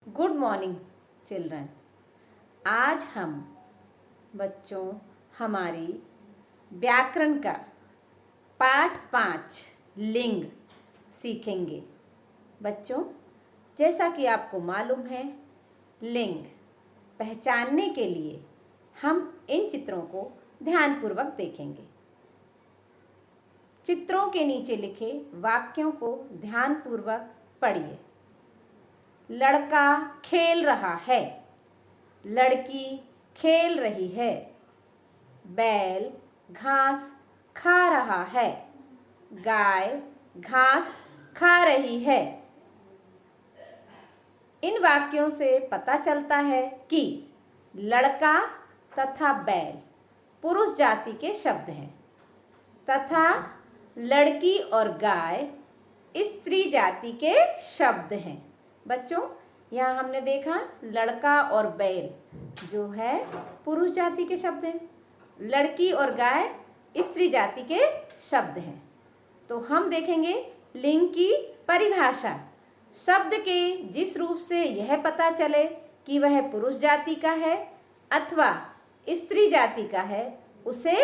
Good morning children. आज हम बच्चों हमारी व्याकरण का पाठ 5 लिंग सीखेंगे। बच्चों, जैसा कि आपको मालूम है, लिंग पहचानने के लिए हम इन चित्रों को ध्यानपूर्वक देखेंगे। चित्रों के नीचे लिखे वाक्यों को ध्यानपूर्वक पढ़िए। लड़का खेल रहा है, लड़की खेल रही है, बैल घास खा रहा है, गाय घास खा रही है। इन वाक्यों से पता चलता है कि लड़का तथा बैल पुरुष जाति के शब्द हैं तथा लड़की और गाय स्त्री जाति के शब्द हैं। बच्चों, यहाँ हमने देखा लड़का और बैल जो है पुरुष जाति के शब्द हैं, लड़की और गाय स्त्री जाति के शब्द हैं। तो हम देखेंगे लिंग की परिभाषा। शब्द के जिस रूप से यह पता चले कि वह पुरुष जाति का है अथवा स्त्री जाति का है, उसे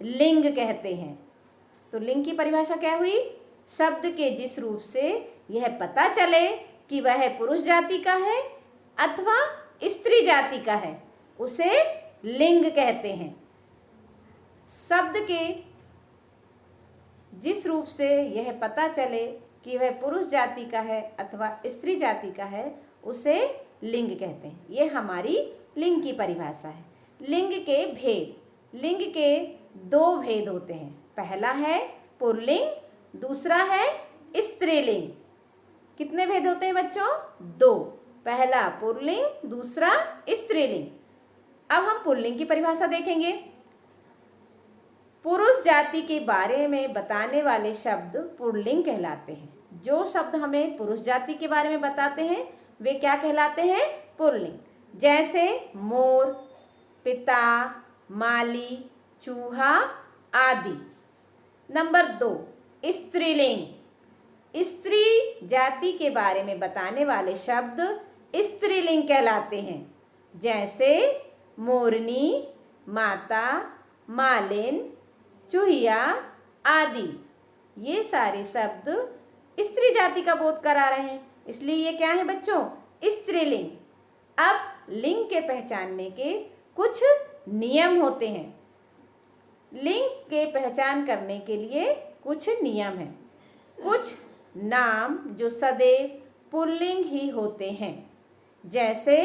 लिंग कहते हैं। तो लिंग की परिभाषा क्या हुई? शब्द के जिस रूप से यह पता चले कि वह पुरुष जाति का है अथवा स्त्री जाति का है, उसे लिंग कहते हैं। शब्द के जिस रूप से यह पता चले कि वह पुरुष जाति का है अथवा स्त्री जाति का है, उसे लिंग कहते हैं। ये हमारी लिंग की परिभाषा है। लिंग के भेद। लिंग के 2 भेद होते हैं। पहला है पुल्लिंग, दूसरा है स्त्रीलिंग। कितने भेद होते हैं बच्चों? 2। पहला पुल्लिंग, दूसरा स्त्रीलिंग। अब हम पुल्लिंग की परिभाषा देखेंगे। पुरुष जाति के बारे में बताने वाले शब्द पुल्लिंग कहलाते हैं। जो शब्द हमें पुरुष जाति के बारे में बताते हैं वे क्या कहलाते हैं? पुल्लिंग। जैसे मोर, पिता, माली, चूहा आदि। नंबर 2 स्त्रीलिंग। स्त्री जाति के बारे में बताने वाले शब्द स्त्रीलिंग कहलाते हैं। जैसे मोरनी, माता, मालिन, चूहिया आदि। ये सारे शब्द स्त्री जाति का बोध करा रहे हैं, इसलिए ये क्या है बच्चों? स्त्रीलिंग। अब लिंग के पहचानने के कुछ नियम होते हैं। लिंग के पहचान करने के लिए कुछ नियम हैं। कुछ नाम जो सदैव पुल्लिंग ही होते हैं, जैसे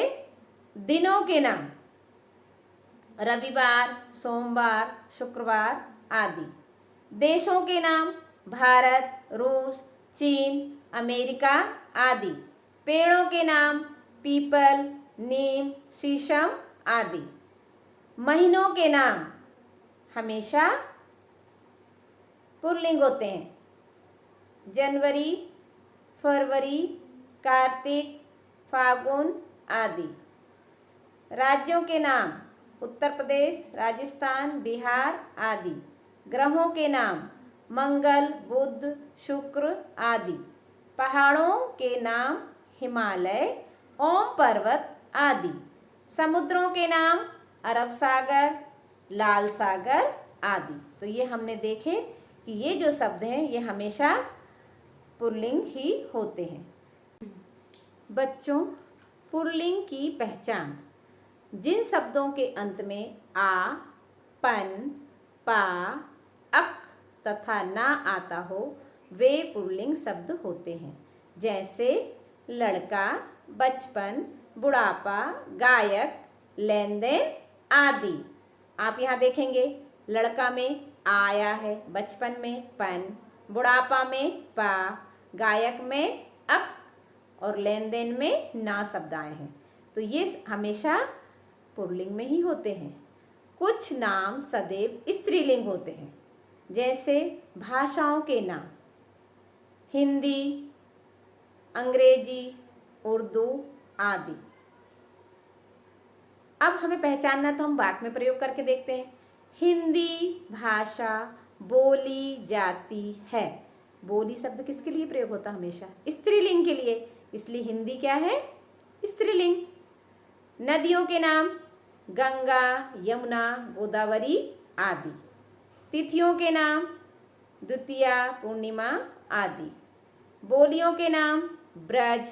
दिनों के नाम रविवार, सोमवार, शुक्रवार आदि। देशों के नाम भारत, रूस, चीन, अमेरिका आदि। पेड़ों के नाम पीपल, नीम, शीशम आदि। महीनों के नाम हमेशा पुल्लिंग होते हैं। जनवरी, फरवरी, कार्तिक, फागुन आदि। राज्यों के नाम उत्तर प्रदेश, राजस्थान, बिहार आदि। ग्रहों के नाम मंगल, बुध, शुक्र आदि। पहाड़ों के नाम हिमालय, ओम पर्वत आदि। समुद्रों के नाम अरब सागर, लाल सागर आदि। तो ये हमने देखे कि ये जो शब्द हैं ये हमेशा पुल्लिंग ही होते हैं। बच्चों, पुल्लिंग की पहचान। जिन शब्दों के अंत में आ, पन, पा, अक तथा ना आता हो वे पुल्लिंग शब्द होते हैं। जैसे लड़का, बचपन, बुढ़ापा, गायक, लेन देन आदि। आप यहाँ देखेंगे लड़का में आया है, बचपन में पन, बुढ़ापा में पा, गायक में अक और लेन देन में ना शब्द आए हैं। तो ये हमेशा पुल्लिंग में ही होते हैं। कुछ नाम सदैव स्त्रीलिंग होते हैं, जैसे भाषाओं के नाम हिंदी, अंग्रेजी, उर्दू आदि। अब हमें पहचानना तो हम वाक्य में प्रयोग करके देखते हैं। हिंदी भाषा बोली जाती है। बोली शब्द किसके लिए प्रयोग होता है? हमेशा स्त्रीलिंग के लिए। इसलिए हिंदी क्या है? स्त्रीलिंग। नदियों के नाम गंगा, यमुना, गोदावरी आदि। तिथियों के नाम द्वितीया, पूर्णिमा आदि। बोलियों के नाम ब्रज,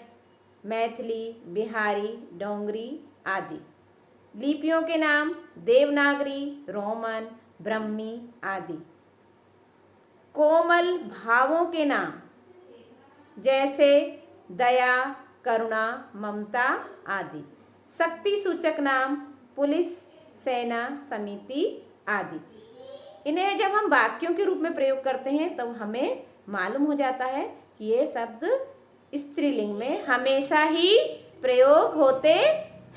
मैथिली, बिहारी, डोंगरी आदि। लिपियों के नाम देवनागरी, रोमन, ब्रह्मी आदि। कोमल भावों के नाम जैसे दया, करुणा, ममता आदि। शक्ति सूचक नाम पुलिस, सेना, समिति आदि। इन्हें जब हम वाक्यों के रूप में प्रयोग करते हैं तो हमें मालूम हो जाता है कि ये शब्द स्त्रीलिंग में हमेशा ही प्रयोग होते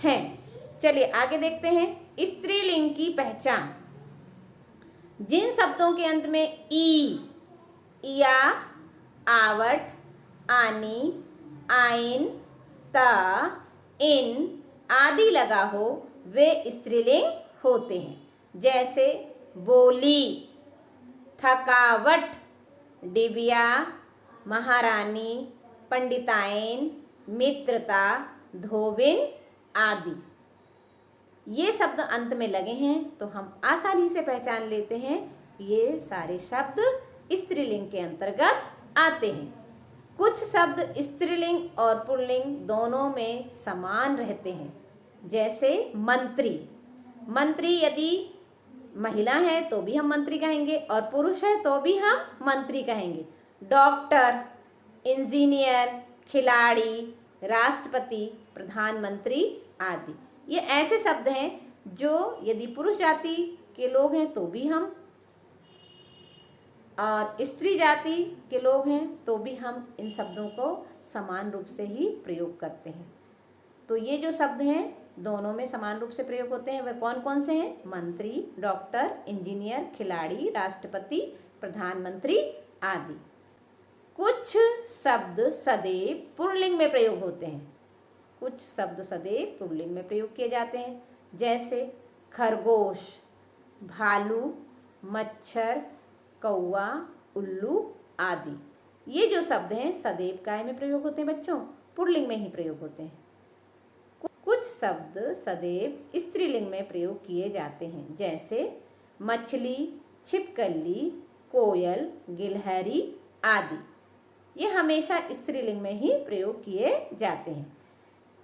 हैं। चलिए आगे देखते हैं स्त्रीलिंग की पहचान। जिन शब्दों के अंत में ई, इया, आवट, आनी, आइन, ता, इन आदि लगा हो वे स्त्रीलिंग होते हैं। जैसे बोली, थकावट, डिबिया, महारानी, पंडिताइन, मित्रता, धोबिन आदि। ये शब्द अंत में लगे हैं तो हम आसानी से पहचान लेते हैं ये सारे शब्द स्त्रीलिंग के अंतर्गत आते हैं। कुछ शब्द स्त्रीलिंग और पुल्लिंग दोनों में समान रहते हैं। जैसे मंत्री। मंत्री यदि महिला है तो भी हम मंत्री कहेंगे और पुरुष है तो भी हम मंत्री कहेंगे। डॉक्टर, इंजीनियर, खिलाड़ी, राष्ट्रपति, प्रधानमंत्री आदि। ये ऐसे शब्द हैं जो यदि पुरुष जाति के लोग हैं तो भी हम, और स्त्री जाति के लोग हैं तो भी हम इन शब्दों को समान रूप से ही प्रयोग करते हैं। तो ये जो शब्द हैं दोनों में समान रूप से प्रयोग होते हैं। वे कौन कौन से हैं? मंत्री, डॉक्टर, इंजीनियर, खिलाड़ी, राष्ट्रपति, प्रधानमंत्री आदि। कुछ शब्द सदैव पुल्लिंग में प्रयोग होते हैं। कुछ शब्द सदैव पुल्लिंग में प्रयोग किए जाते हैं। जैसे खरगोश, भालू, मच्छर, कौवा, उल्लू आदि। ये जो शब्द हैं सदैव काय में प्रयोग होते हैं बच्चों? पुल्लिंग में ही प्रयोग होते हैं। कुछ शब्द सदैव स्त्रीलिंग में प्रयोग किए जाते हैं। जैसे मछली, छिपकली, कोयल, गिलहरी आदि। ये हमेशा स्त्रीलिंग में ही प्रयोग किए जाते हैं।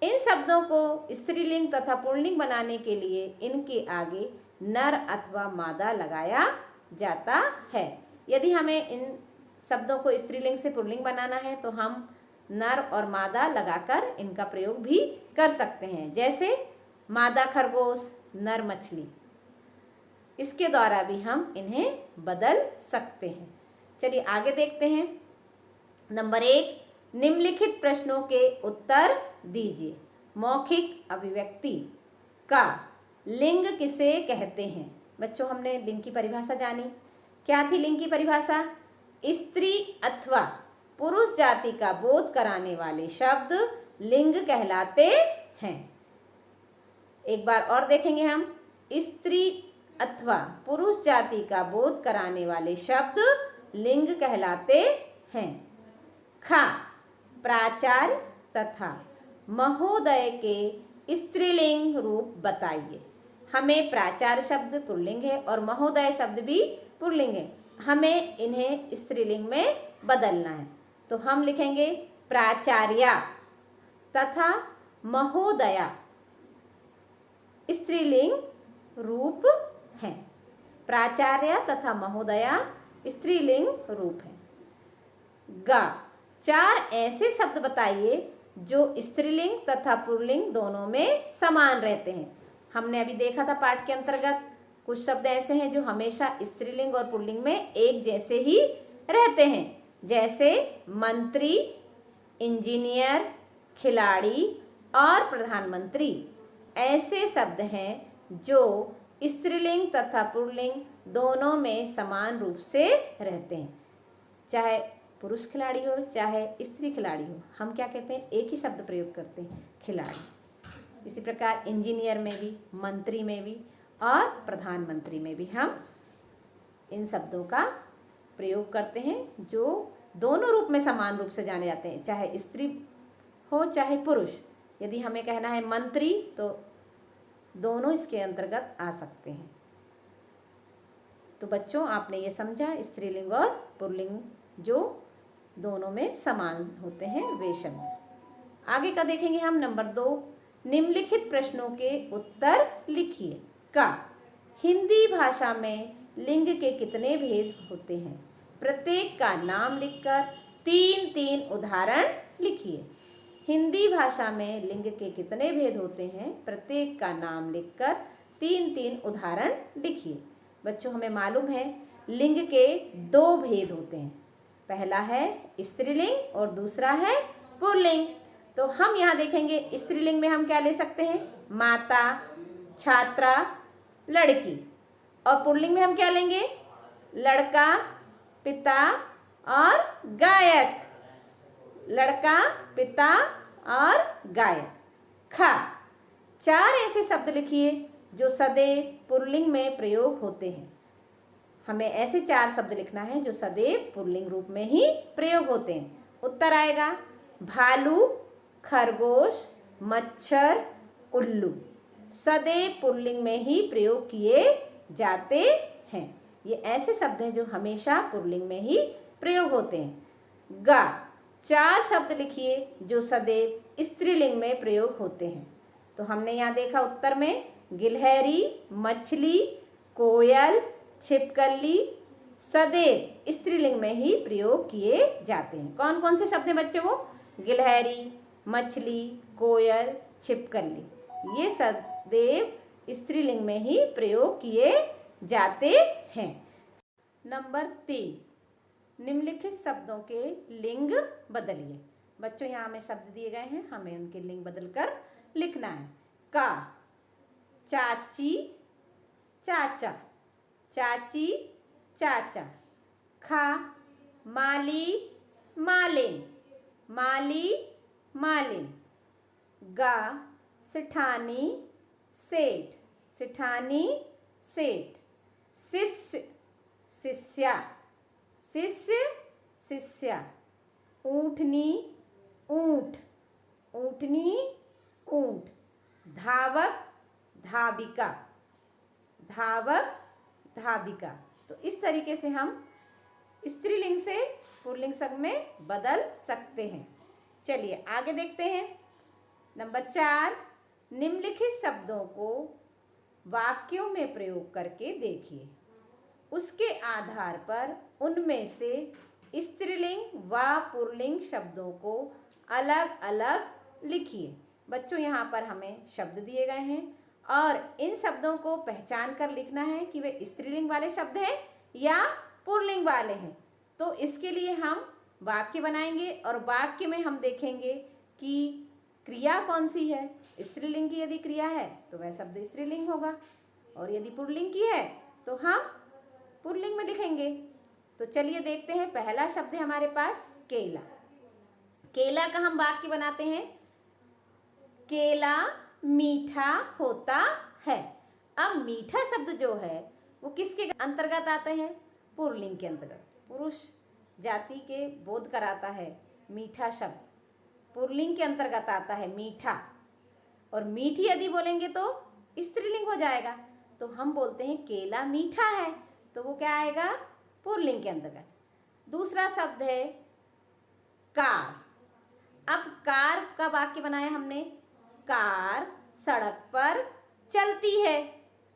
इन शब्दों को स्त्रीलिंग तथा पुल्लिंग बनाने के लिए इनके आगे नर अथवा मादा लगाया जाता है। यदि हमें इन शब्दों को स्त्रीलिंग से पुल्लिंग बनाना है तो हम नर और मादा लगाकर इनका प्रयोग भी कर सकते हैं। जैसे मादा खरगोश, नर मछली। इसके द्वारा भी हम इन्हें बदल सकते हैं। चलिए आगे देखते हैं। नंबर 1, निम्नलिखित प्रश्नों के उत्तर दीजिए। मौखिक अभिव्यक्ति का लिंग किसे कहते हैं? बच्चों हमने लिंग की परिभाषा जानी। क्या थी लिंग की परिभाषा? स्त्री अथवा पुरुष जाति का बोध कराने वाले शब्द लिंग कहलाते हैं। एक बार और देखेंगे हम। स्त्री अथवा पुरुष जाति का बोध कराने वाले शब्द लिंग कहलाते हैं। खा, प्राचार्य तथा महोदय के स्त्रीलिंग रूप बताइए। हमें प्राचार्य शब्द पुल्लिंग है और महोदय शब्द भी पुल्लिंग है। हमें इन्हें स्त्रीलिंग में बदलना है तो हम लिखेंगे प्राचार्या तथा महोदया स्त्रीलिंग रूप है। प्राचार्य तथा महोदया स्त्रीलिंग रूप है। गा, 4 ऐसे शब्द बताइए जो स्त्रीलिंग तथा पुल्लिंग दोनों में समान रहते हैं। हमने अभी देखा था पाठ के अंतर्गत कुछ शब्द ऐसे हैं जो हमेशा स्त्रीलिंग और पुल्लिंग में एक जैसे ही रहते हैं। जैसे मंत्री, इंजीनियर, खिलाड़ी और प्रधानमंत्री। ऐसे शब्द हैं जो स्त्रीलिंग तथा पुल्लिंग दोनों में समान रूप से रहते हैं। चाहे पुरुष खिलाड़ी हो चाहे स्त्री खिलाड़ी हो, हम क्या कहते हैं? एक ही शब्द प्रयोग करते हैं, खिलाड़ी। इसी प्रकार इंजीनियर में भी, मंत्री में भी और प्रधानमंत्री में भी हम इन शब्दों का प्रयोग करते हैं जो दोनों रूप में समान रूप से जाने जाते हैं। चाहे स्त्री हो चाहे पुरुष, यदि हमें कहना है मंत्री तो दोनों इसके अंतर्गत आ सकते हैं। तो बच्चों आपने ये समझा स्त्रीलिंग और पुल्लिंग जो दोनों में समान होते हैं वे शब्द। आगे का देखेंगे हम। नंबर 2, निम्नलिखित प्रश्नों के उत्तर लिखिए। का हिंदी भाषा में लिंग के कितने भेद होते हैं? प्रत्येक का नाम लिखकर 3-3 उदाहरण लिखिए। हिंदी भाषा में लिंग के कितने भेद होते हैं? प्रत्येक का नाम लिखकर 3-3 उदाहरण लिखिए। बच्चों हमें मालूम है लिंग के 2 भेद होते हैं। पहला है स्त्रीलिंग और दूसरा है पुल्लिंग। तो हम यहाँ देखेंगे स्त्रीलिंग में हम क्या ले सकते हैं? माता, छात्रा, लड़की। और पुल्लिंग में हम क्या लेंगे? लड़का, पिता और गायक। लड़का, पिता और गायक। खा 4 ऐसे शब्द लिखिए जो सदैव पुल्लिंग में प्रयोग होते हैं। हमें ऐसे 4 शब्द लिखना है जो सदैव पुल्लिंग रूप में ही प्रयोग होते हैं। उत्तर आएगा भालू, खरगोश, मच्छर, उल्लू। सदैव पुल्लिंग में ही प्रयोग किए जाते हैं। ये ऐसे शब्द हैं जो हमेशा पुल्लिंग में ही प्रयोग होते हैं। गा 4 शब्द लिखिए जो सदैव स्त्रीलिंग में प्रयोग होते हैं। तो हमने यहाँ देखा उत्तर में गिलहरी, मछली, कोयल, छिपकली सदैव स्त्रीलिंग में ही प्रयोग किए जाते हैं। कौन कौन से शब्द हैं बच्चों? वो गिलहरी, मछली, कोयल, छिपकली ये सदैव स्त्रीलिंग में ही प्रयोग किए जाते हैं। नंबर 3, निम्नलिखित शब्दों के लिंग बदलिए। बच्चों यहाँ हमें शब्द दिए गए हैं, हमें उनके लिंग बदलकर लिखना है। का चाची, चाचा, चाची, चाचा। खा माली, मालिन, माली, मालिन। गा सिठानी, सेठ, सिठानी, सेठ। शिष्य, शिष्या, शिष्य, शिष्या। ऊँटनी, ऊँट, ऊँटनी, ऊँट। धावक, धाविका, धावक, धाविका। तो इस तरीके से हम स्त्रीलिंग से पुल्लिंग शब्द में बदल सकते हैं। चलिए आगे देखते हैं। नंबर 4, निम्नलिखित शब्दों को वाक्यों में प्रयोग करके देखिए। उसके आधार पर उनमें से स्त्रीलिंग व पुल्लिंग शब्दों को अलग अलग लिखिए। बच्चों यहाँ पर हमें शब्द दिए गए हैं और इन शब्दों को पहचान कर लिखना है कि वे स्त्रीलिंग वाले शब्द हैं या पुल्लिंग वाले हैं। तो इसके लिए हम वाक्य बनाएंगे और वाक्य में हम देखेंगे कि क्रिया कौन सी है। स्त्रीलिंग की यदि क्रिया है तो वह शब्द स्त्रीलिंग होगा और यदि पुल्लिंग की है तो हम पुल्लिंग में लिखेंगे। तो चलिए देखते हैं। पहला शब्द है हमारे पास केला। केला का हम वाक्य बनाते हैं, केला मीठा होता है। अब मीठा शब्द जो है वो किसके अंतर्गत आते हैं? पुल्लिंग के अंतर्गत। पुरुष जाति के बोध कराता है मीठा शब्द पुल्लिंग के अंतर्गत आता है मीठा। और मीठी यदि बोलेंगे तो स्त्रीलिंग हो जाएगा। तो हम बोलते हैं केला मीठा है, तो वो क्या आएगा? पुल्लिंग के अंतर्गत। दूसरा शब्द है कार। अब कार का वाक्य बनाया हमने, कार सड़क पर चलती है।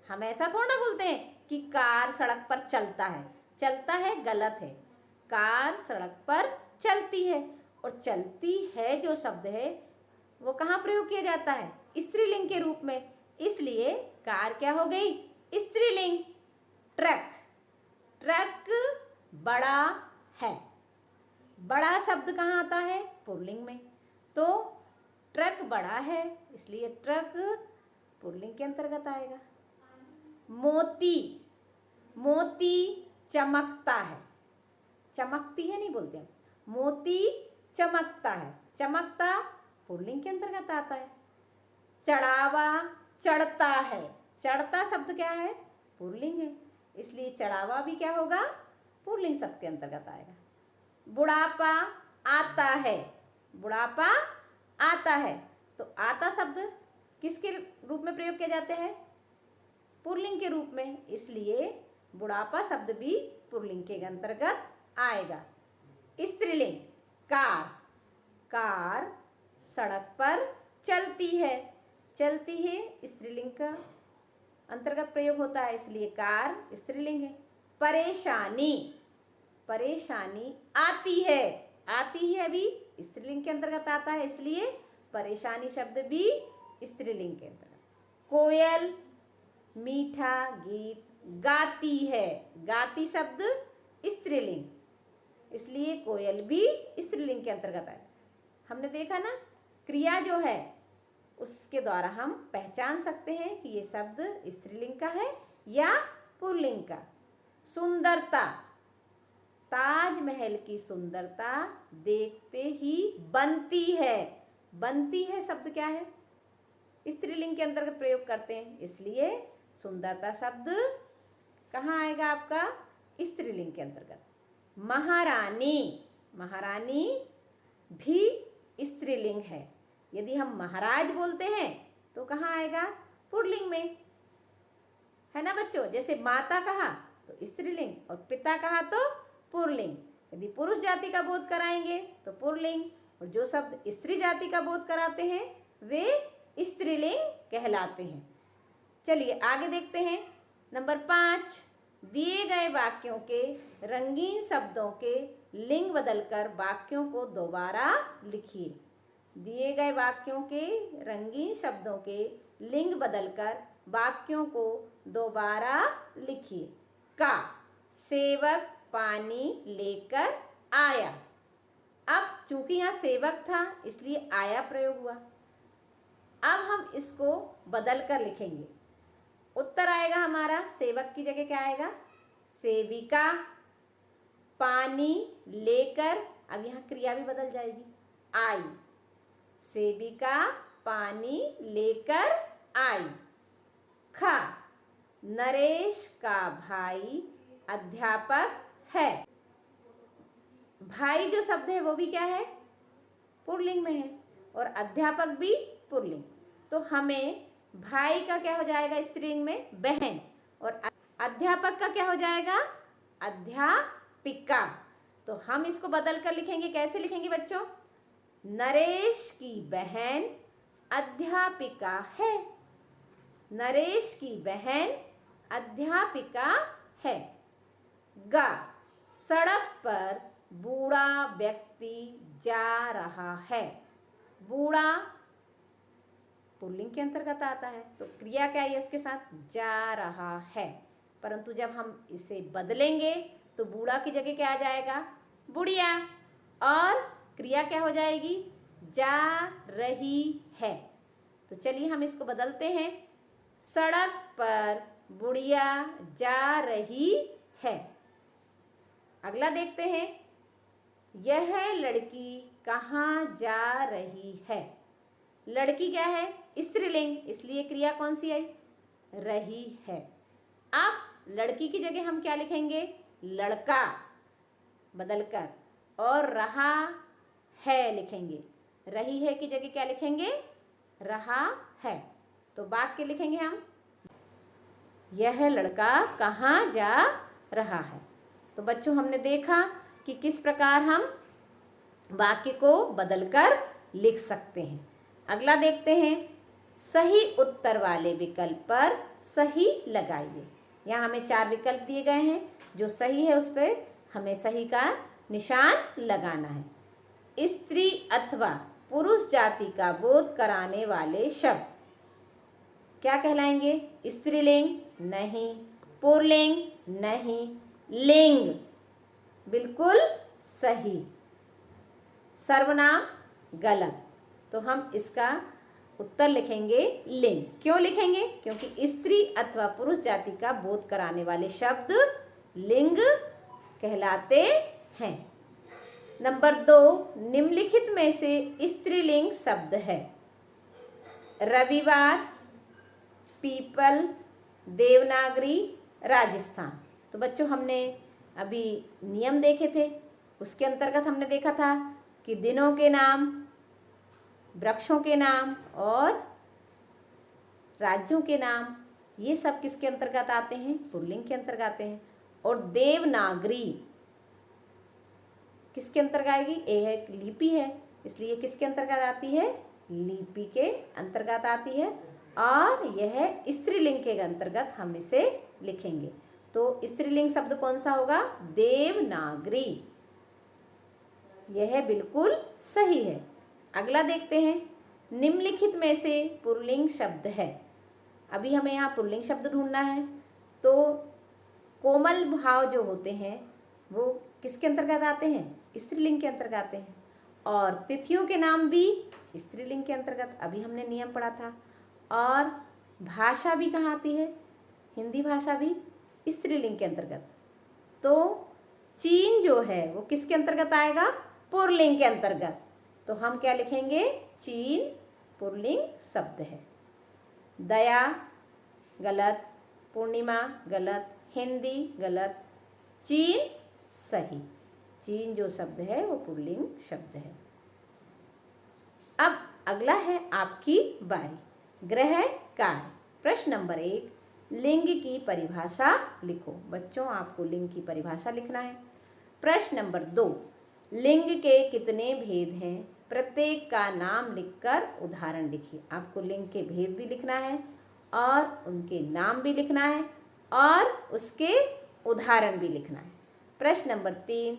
हम ऐसा थोड़ा ना बोलते हैं कि कार सड़क पर चलता है। चलता है गलत है, कार सड़क पर चलती है। और चलती है जो शब्द है वो कहाँ प्रयोग किया जाता है? स्त्रीलिंग के रूप में। इसलिए कार क्या हो गई? स्त्रीलिंग। ट्रक, ट्रक बड़ा है। बड़ा शब्द कहाँ आता है? पुल्लिंग में। तो ट्रक बड़ा है इसलिए ट्रक पुल्लिंग के अंतर्गत आएगा। मोती, मोती चमकता है। चमकती है नहीं बोलते हम, मोती चमकता है। चमकता पुल्लिंग के अंतर्गत आता है। चढ़ावा चढ़ता है। चढ़ता शब्द क्या है? पुल्लिंग है, इसलिए चढ़ावा भी क्या होगा? पुल्लिंग शब्द के अंतर्गत आएगा। बुढ़ापा आता है। बुढ़ापा आता है तो आता शब्द किसके रूप में प्रयोग किए जाते हैं? पुल्लिंग के रूप में, इसलिए बुढ़ापा शब्द भी पुल्लिंग के अंतर्गत आएगा। स्त्रीलिंग कार, कार सड़क पर चलती है, चलती है स्त्रीलिंग का अंतर्गत प्रयोग होता है, इसलिए कार स्त्रीलिंग है। परेशानी, परेशानी आती है, आती है भी स्त्रीलिंग के अंतर्गत आता है, इसलिए परेशानी शब्द भी स्त्रीलिंग के अंतर्गत। कोयल मीठा गीत गाती है, गाती शब्द स्त्रीलिंग, इसलिए कोयल भी स्त्रीलिंग के अंतर्गत है। हमने देखा ना, क्रिया जो है उसके द्वारा हम पहचान सकते हैं कि ये शब्द स्त्रीलिंग का है या पुल्लिंग का। सुंदरता, ताजमहल की सुंदरता देखते ही बनती है, बनती है शब्द क्या है? स्त्रीलिंग के अंतर्गत प्रयोग करते हैं, इसलिए सुंदरता शब्द कहाँ आएगा आपका? स्त्रीलिंग के अंतर्गत। महारानी, महारानी भी स्त्रीलिंग है, यदि हम महाराज बोलते हैं तो कहाँ आएगा? पुल्लिंग में, है ना बच्चों। जैसे माता कहा तो स्त्रीलिंग और पिता कहा तो पुल्लिंग। यदि पुरुष जाति का बोध कराएंगे तो पुल्लिंग, और जो शब्द स्त्री जाति का बोध कराते हैं वे स्त्रीलिंग कहलाते हैं। चलिए आगे देखते हैं। नंबर 5, दिए गए वाक्यों के रंगीन शब्दों के लिंग बदलकर वाक्यों को दोबारा लिखिए। दिए गए वाक्यों के रंगीन शब्दों के लिंग बदलकर वाक्यों को दोबारा लिखिए। का, सेवक पानी लेकर आया। अब चूंकि यहाँ सेवक था इसलिए आया प्रयोग हुआ। अब हम इसको बदल कर लिखेंगे। उत्तर आएगा हमारा, सेवक की जगह क्या आएगा? सेविका। पानी लेकर, अब यहाँ क्रिया भी बदल जाएगी, आई। सेविका पानी लेकर आई। खा, नरेश का भाई अध्यापक है। भाई जो शब्द है वो भी क्या है? पुल्लिंग में है, और अध्यापक भी पुल्लिंग। तो हमें भाई का क्या हो जाएगा स्त्रीलिंग में? बहन। और अध्यापक का क्या हो जाएगा? अध्यापिका। तो हम इसको बदल कर लिखेंगे। कैसे लिखेंगे बच्चों? नरेश की बहन अध्यापिका है। नरेश की बहन अध्यापिका है। गा, सड़क पर बूढ़ा व्यक्ति जा रहा है। बूढ़ा पुल्लिंग के अंतर्गत आता है, तो क्रिया क्या है इसके साथ? जा रहा है। परंतु जब हम इसे बदलेंगे तो बूढ़ा की जगह क्या आ जाएगा? बुढ़िया। और क्रिया क्या हो जाएगी? जा रही है। तो चलिए हम इसको बदलते हैं। सड़क पर बुढ़िया जा रही है। अगला देखते हैं। यह लड़की कहाँ जा रही है। लड़की क्या है? स्त्रीलिंग, इसलिए क्रिया कौन सी आई? रही है। अब लड़की की जगह हम क्या लिखेंगे? लड़का बदलकर, और रहा है लिखेंगे। रही है की जगह क्या लिखेंगे? रहा है। तो वाक्य लिखेंगे हम, यह लड़का कहाँ जा रहा है। तो बच्चों हमने देखा कि किस प्रकार हम वाक्य को बदलकर लिख सकते हैं। अगला देखते हैं। सही उत्तर वाले विकल्प पर सही लगाइए। यहाँ हमें 4 विकल्प दिए गए हैं, जो सही है उस पर हमें सही का निशान लगाना है। स्त्री अथवा पुरुष जाति का बोध कराने वाले शब्द क्या कहलाएंगे? स्त्रीलिंग नहीं, पुल्लिंग नहीं, लिंग बिल्कुल सही, सर्वनाम गलत। तो हम इसका उत्तर लिखेंगे लिंग। क्यों लिखेंगे? क्योंकि स्त्री अथवा पुरुष जाति का बोध कराने वाले शब्द लिंग कहलाते हैं। नंबर 2, निम्नलिखित में से स्त्रीलिंग शब्द है। रविवार, पीपल, देवनागरी, राजस्थान। तो बच्चों हमने अभी नियम देखे थे, उसके अंतर्गत हमने देखा था कि दिनों के नाम वृक्षों के नाम और राज्यों के नाम, ये सब किसके अंतर्गत आते हैं? पुल्लिंग के अंतर्गत आते हैं। और देवनागरी किसके अंतर्गत आएगी? ये एक लिपि है, इसलिए किसके अंतर्गत आती है? लिपि के अंतर्गत आती है। और यह स्त्रीलिंग के अंतर्गत हम इसे लिखेंगे। तो स्त्रीलिंग शब्द कौन सा होगा? देवनागरी। यह बिल्कुल सही है। अगला देखते हैं, निम्नलिखित में से पुल्लिंग शब्द है। अभी हमें यहाँ पुल्लिंग शब्द ढूंढना है। तो कोमल भाव जो होते हैं वो किसके अंतर्गत आते हैं? स्त्रीलिंग के अंतर्गत आते हैं। और तिथियों के नाम भी स्त्रीलिंग के अंतर्गत, अभी हमने नियम पढ़ा था। और भाषा भी कहाँ आती है? हिंदी भाषा भी स्त्रीलिंग के अंतर्गत। तो चीन जो है वो किसके अंतर्गत आएगा? पुल्लिंग के अंतर्गत। तो हम क्या लिखेंगे? चीन पुल्लिंग शब्द है। दया गलत, पूर्णिमा गलत, हिंदी गलत, चीन सही। चीन जो शब्द है वो पुल्लिंग शब्द है। अब अगला है आपकी बारी। गृह कार्य। प्रश्न नंबर 1, लिंग की परिभाषा लिखो। बच्चों, आपको लिंग की परिभाषा लिखना है। प्रश्न नंबर 2, लिंग के कितने भेद हैं? प्रत्येक का नाम लिखकर उदाहरण लिखिए। आपको लिंग के भेद भी लिखना है और उनके नाम भी लिखना है और उसके उदाहरण भी लिखना है। प्रश्न नंबर 3,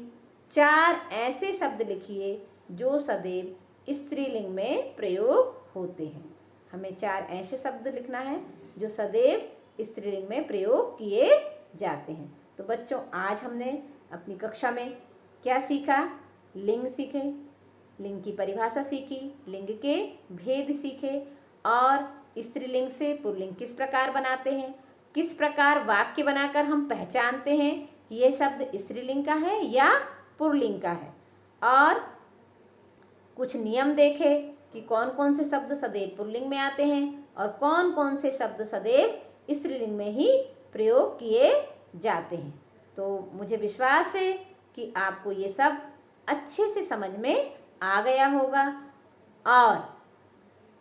4 ऐसे शब्द लिखिए जो सदैव स्त्रीलिंग में प्रयोग होते हैं। हमें 4 ऐसे शब्द लिखना है जो सदैव स्त्रीलिंग में प्रयोग किए जाते हैं। तो बच्चों, आज हमने अपनी कक्षा में क्या सीखा? लिंग सीखे, लिंग की परिभाषा सीखी, लिंग के भेद सीखे और स्त्रीलिंग से पुल्लिंग किस प्रकार बनाते हैं, किस प्रकार वाक्य बनाकर हम पहचानते हैं कि यह शब्द स्त्रीलिंग का है या पुल्लिंग का है। और कुछ नियम देखे कि कौन कौन से शब्द सदैव पुल्लिंग में आते हैं और कौन कौन से शब्द सदैव स्त्रीलिंग में ही प्रयोग किए जाते हैं। तो मुझे विश्वास है कि आपको ये सब अच्छे से समझ में आ गया होगा। और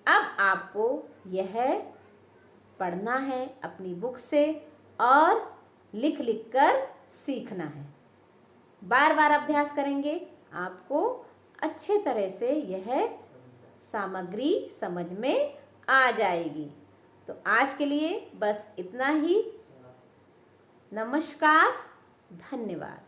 अब आपको यह पढ़ना है अपनी बुक से और लिख लिख कर सीखना है। बार बार अभ्यास करेंगे, आपको अच्छे तरह से यह सामग्री समझ में आ जाएगी। तो आज के लिए बस इतना ही। नमस्कार, धन्यवाद।